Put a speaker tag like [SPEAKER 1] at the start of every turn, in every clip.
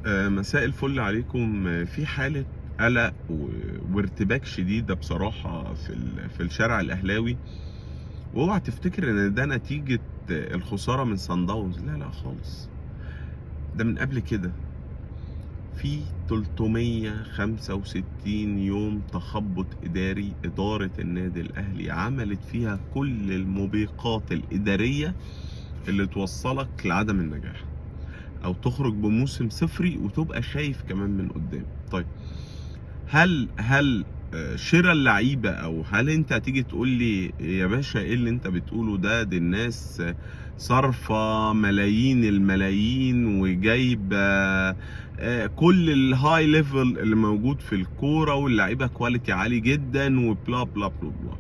[SPEAKER 1] مساء الفل عليكم. في حالة قلق وارتباك شديدة بصراحة في الشارع الأهلاوي. واوعى تفتكر ان ده نتيجة الخسارة من صن داونز، لا لا خالص. ده من قبل كده في 365 يوم تخبط إداري. إدارة النادي الأهلي عملت فيها كل الموبقات الإدارية اللي توصلك لعدم النجاح، او تخرج بموسم صفري وتبقى خايف كمان من قدام. طيب هل شراء اللعيبه، او هل انت هتيجي تقول لي يا باشا ايه اللي انت بتقوله ده؟ دي الناس صارفه ملايين الملايين وجايبه كل الهاي ليفل اللي موجود في الكوره واللعيبه كواليتي عالي جدا وبلا بلا بلا بلا.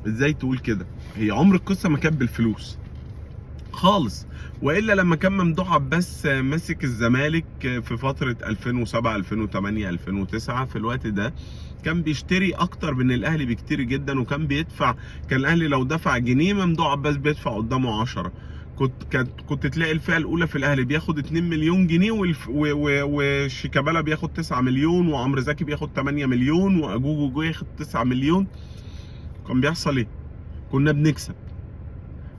[SPEAKER 1] ازاي تقول كده؟ هي عمر القصه ما كانت بالفلوس خالص. والا لما كان ممدوح عباس ماسك الزمالك في فتره 2007 2008 2009، في الوقت ده كان بيشتري اكتر من الاهلي بكتير جدا، وكان بيدفع. كان الاهلي لو دفع جنيه ممدوح عباس بيدفع قدامه 10. كنت تلاقي الفئه الاولى في الاهلي بياخد 2 مليون جنيه، وشيكابالا بياخد 9 مليون، وعمرو زكي بياخد 8 مليون، واجوجو ياخد 9 مليون. كان بيحصل ايه؟ كنا بنكسب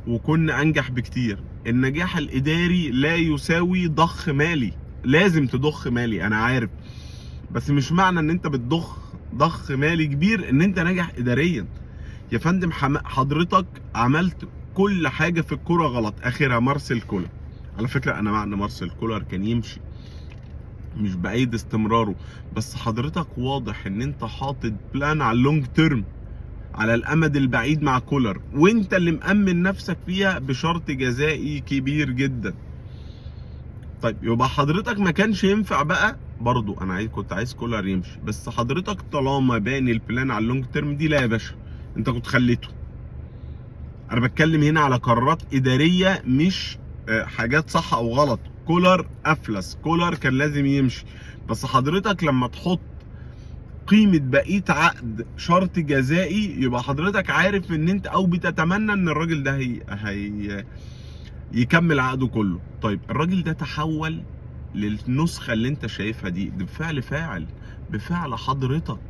[SPEAKER 1] وكنا انجح بكتير. النجاح الاداري لا يساوي ضخ مالي. لازم تضخ مالي، انا عارف، بس مش معنى ان انت ضخ مالي كبير ان انت ناجح اداريا. يا فندم حضرتك عملت كل حاجه في الكوره غلط، اخرها مارسيل كولر. على فكره انا مع ان مارسيل كولر كان يمشي، مش بايد استمراره، بس حضرتك واضح ان انت حاطط بلان على اللونج تيرم، على الامد البعيد مع كولر، وانت اللي مأمن نفسك فيها بشرط جزائي كبير جدا. طيب يبقى حضرتك ما كانش ينفع بقى برضو. انا كنت عايز كولر يمشي، بس حضرتك طالما باني البلان على اللونج تيرم دي، لا يا باشا انت كنت خليته. انا بتكلم هنا على قرارات اداريه، مش حاجات صح او غلط. كولر افلس، كولر كان لازم يمشي، بس حضرتك لما تحط قيمة بقية عقد شرط جزائي، يبقى حضرتك عارف ان انت او بتتمنى ان الراجل ده هي يكمل عقده كله. طيب الراجل ده تحول للنسخة اللي انت شايفها دي بفعل فاعل، بفعل حضرتك.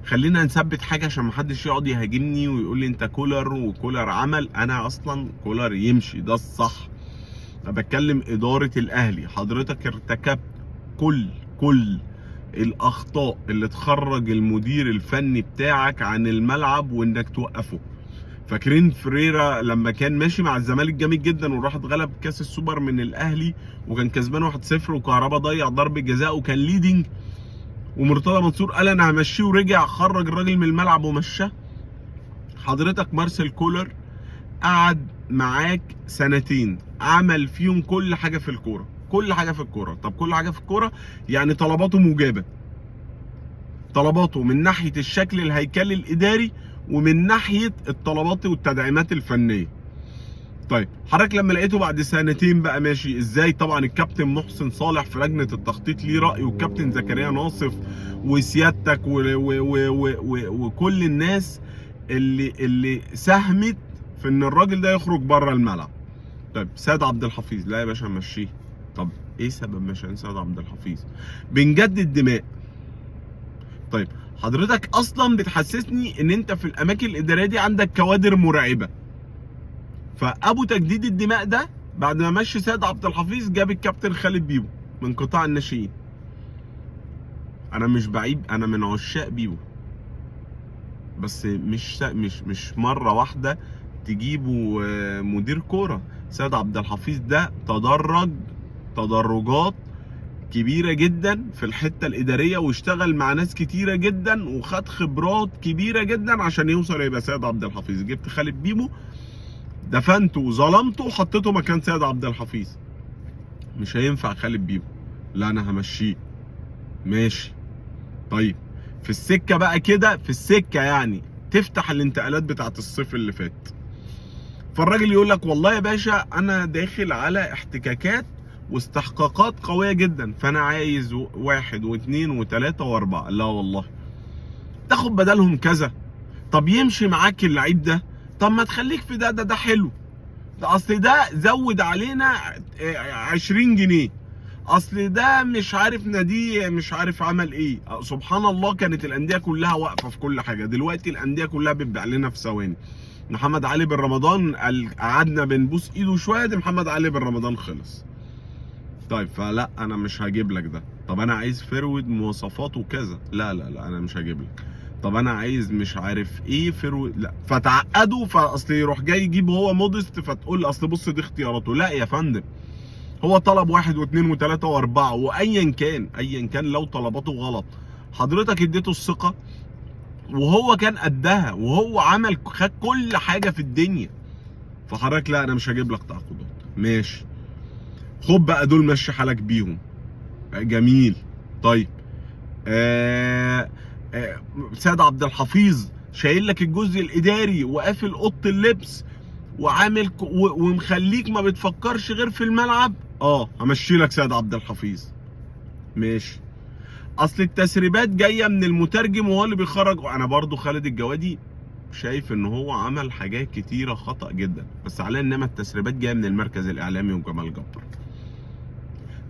[SPEAKER 1] خلينا نثبت حاجة عشان محدش يقعد يهاجمني ويقول لي انت كولر وكولر عمل. انا اصلا كولر يمشي ده الصح. انا بتكلم ادارة الاهلي. حضرتك ارتكبت كل الاخطاء اللي تخرج المدير الفني بتاعك عن الملعب وانك توقفه. فاكرين فريرا لما كان ماشي مع الزمالك جامد جدا وراح اتغلب كاس السوبر من الاهلي وكان كسبان 1-0 وكهربا ضيع ضربه جزاء وكان ليدنج، ومرتضى منصور قال انا همشيه ورجع خرج الراجل من الملعب ومشاه. حضرتك مارسيل كولر قعد معاك سنتين، عمل فيهم كل حاجه في الكوره، كل حاجه في الكوره. طب كل حاجه في الكوره يعني طلباته مجابه. طلباته من ناحيه الشكل الهيكلي الاداري ومن ناحيه الطلبات والتدعيمات الفنيه. طيب حضرتك لما لقيته بعد سنتين بقى ماشي ازاي؟ طبعا الكابتن محسن صالح في لجنه التخطيط ليه راي، والكابتن زكريا ناصف وسيادتك وكل الناس اللي ساهمت في ان الراجل ده يخرج بره الملعب. طيب سيد عبد الحفيظ، لا يا باشا مشيه. طب ايه سبب مشي سيد عبد الحفيظ؟ بنجدد دماء. طيب حضرتك اصلا بتحسسني ان انت في الاماكن الاداريه دي عندك كوادر مرعبه. فابو تجديد الدماء ده بعد ما مشي سيد عبد الحفيظ جاب الكابتن خالد بيبو من قطاع الناشئين. انا مش بعيب، انا من عشاق بيبو، بس مش مره واحده تجيبوا مدير كوره. سيد عبد الحفيظ ده تدرجات كبيره جدا في الحته الاداريه، واشتغل مع ناس كتيره جدا وخد خبرات كبيره جدا عشان يوصل يبقى سيد عبد الحفيظ. جبت خالد بيبو، دفنته وظلمته وحطيته مكان سيد عبد الحفيظ. مش هينفع خالد بيبو، لا انا همشيه. ماشي. طيب في السكه بقى كده، في السكه يعني تفتح الانتقالات بتاعت الصيف اللي فات، فالراجل يقول لك والله يا باشا انا داخل على احتكاكات واستحقاقات قويه جدا، فانا عايز 1 و2 و3 و4. لا والله تاخد بدلهم كذا. طب يمشي معاك اللعيب ده؟ طب ما تخليك في ده حلو. ده اصل ده زود علينا 20 جنيه، اصل ده مش عارف ناديه مش عارف عمل ايه. سبحان الله، كانت الانديه كلها واقفه في كل حاجه، دلوقتي الانديه كلها بتبيع لنا في ثواني. محمد علي بن رمضان قعدنا بنبوس ايده شويه، دي محمد علي بن رمضان خلص. طيب فلا انا مش هجيب لك ده. طب انا عايز فرود مواصفاته كذا، لا لا لا انا مش هجيب لك. طب انا عايز مش عارف ايه فرود، لا. فتعقدوا، فاصل يروح جاي يجيب هو مودست، فتقول اصل بص دي اختياراته. لا يا فندم، هو طلب 1 و2 و3 و4، وايا كان ايا كان لو طلباته غلط حضرتك اديته الثقه وهو كان قدها وهو عمل خد كل حاجه في الدنيا، فحضرتك لا انا مش هجيب لك تعاقدات. ماشي، خد بقى دول مشي حالك بيهم. جميل. طيب سيد عبد الحفيظ شايل لك الجزء الاداري وقافل اوضه اللبس وعامل ومخليك ما بتفكرش غير في الملعب. همشي لك سيد عبد الحفيظ. ماشي. اصل التسريبات جايه من المترجم وهو اللي بيخرج. انا برضو خالد الجوادي شايف ان هو عمل حاجات كتيره خطأ جدا، بس على انما التسريبات جايه من المركز الاعلامي وجمال جبر.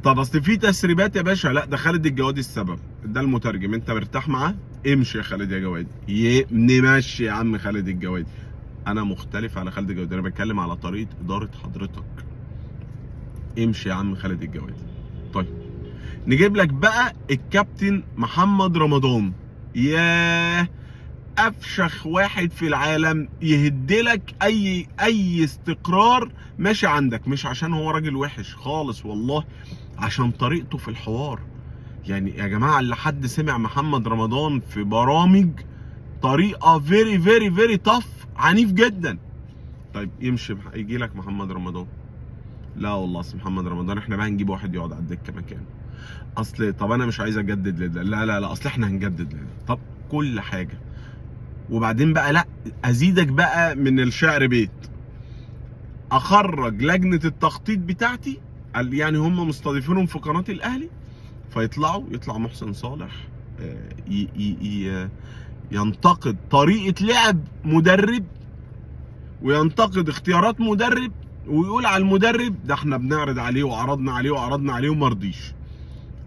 [SPEAKER 1] طب اصل في تسريبات يا باشا، لا ده خالد الجوادي السبب، ده المترجم. انت مرتاح معاه امشي يا خالد يا جوادي، نمشي يا عم خالد الجوادي. انا مختلف على خالد الجوادي، انا بتكلم على طريقه اداره حضرتك. امشي يا عم خالد الجوادي. طيب نجيب لك بقى الكابتن محمد رمضان. ياه، افشخ واحد في العالم يهدلك اي استقرار ماشي عندك، مش عشان هو راجل وحش خالص والله، عشان طريقته في الحوار. يعني يا جماعه اللي حد سمع محمد رمضان في برامج، طريقه فيري فيري فيري تف، عنيف جدا. طيب يمشي يجي لك محمد رمضان. لا والله اصل محمد رمضان احنا بقى نجيب واحد يقعد على الدكه مكانه. اصل طب انا مش عايز اجدد لده، لا لا لا اصل احنا هنجدد لده. طب كل حاجه. وبعدين بقى لا ازيدك بقى من الشعر بيت، اخرج لجنه التخطيط بتاعتي، يعني هم مستضيفينهم في قناه الاهلي، يطلع محسن صالح ينتقد طريقه لعب مدرب وينتقد اختيارات مدرب ويقول على المدرب ده احنا بنعرض عليه وعرضنا عليه وعرضنا عليه وما رضيش.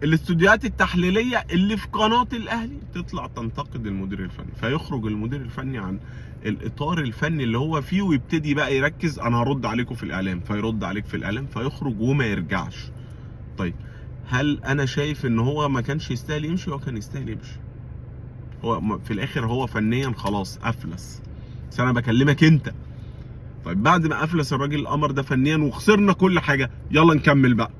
[SPEAKER 1] الاستوديوهات التحليليه اللي في قناه الاهلي تطلع تنتقد المدير الفني، فيخرج المدير الفني عن الاطار الفني اللي هو فيه ويبتدي بقى يركز انا هرد عليكم في الاعلام، فيرد عليك في الاعلام فيخرج وما يرجعش. طيب هل انا شايف ان هو ما كانش يستاهل يمشي؟ هو كان يستاهل يمشي. هو في الاخر هو فنيا خلاص افلس، بس انا بكلمك انت. طيب بعد ما افلس الراجل القمر ده فنيا وخسرنا كل حاجه، يلا نكمل بقى.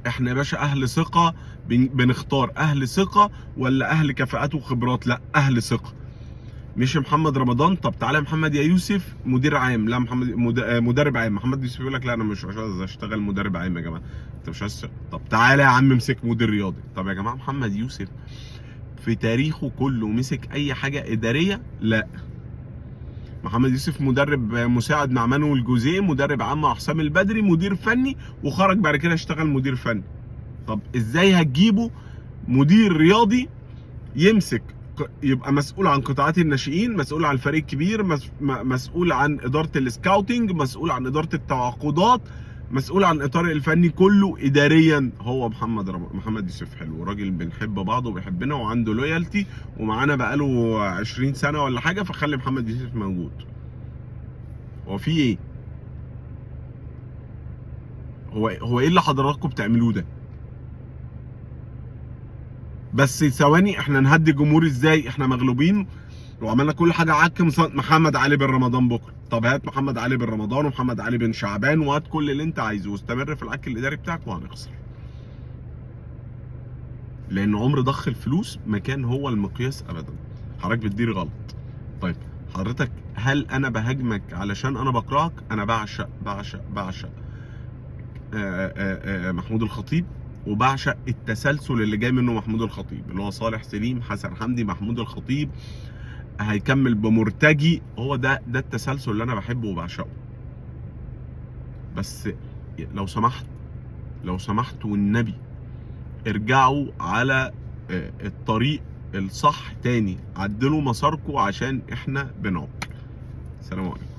[SPEAKER 1] احنا يا باشا اهل ثقه، بنختار اهل ثقه ولا اهل كفاءات وخبرات؟ لا اهل ثقه. مش محمد رمضان. طب تعالى يا محمد يا يوسف مدير عام، لا محمد مدرب عام. محمد يوسف يقول لك لا انا مش عايز اشتغل مدرب عام يا جماعه، انت مش عايز. طب تعالى يا عم امسك مدير رياضي. طب يا جماعه محمد يوسف في تاريخه كله مسك اي حاجه اداريه؟ لا. محمد يوسف مدرب مساعد مع مانويل جوزيه، مدرب عام مع حسام البدري، مدير فني، وخرج بعد كده اشتغل مدير فني. طب ازاي هتجيبه مدير رياضي يمسك يبقى مسؤول عن قطاعات الناشئين، مسؤول عن الفريق الكبير، مسؤول عن اداره السكاوتنج، مسؤول عن اداره التعاقدات، مسؤول عن الاطار الفني كله اداريا؟ هو محمد يوسف حلو، راجل بنحب بعض وبيحبنا وعنده لويالتي ومعانا بقاله 20 سنه ولا حاجه، فخلي محمد يوسف موجود. هو في ايه؟ هو ايه اللي حضراتكم بتعملوه ده؟ بس ثواني، احنا نهدي الجمهور ازاي؟ احنا مغلوبين وعملنا كل حاجه عك محمد علي بن رمضان بكره. طب هات محمد علي بن رمضان ومحمد علي بن شعبان وهات كل اللي انت عايزه واستمر في العك الاداري بتاعك وهنخسر. لان عمر ضخ الفلوس ما كان هو المقياس ابدا. حضرتك بتدير غلط. طيب حضرتك هل انا بهاجمك علشان انا بكرهك؟ انا بعشق بعشق بعشق محمود الخطيب، وبعشق التسلسل اللي جاي منه محمود الخطيب، اللي هو صالح سليم، حسن حمدي، محمود الخطيب، هيكمل بمرتجي. هو ده التسلسل اللي انا بحبه وبعشقه. بس لو سمحت والنبي ارجعوا على الطريق الصح تاني، عدلوا مساركم عشان احنا بنعق. سلام عليكم.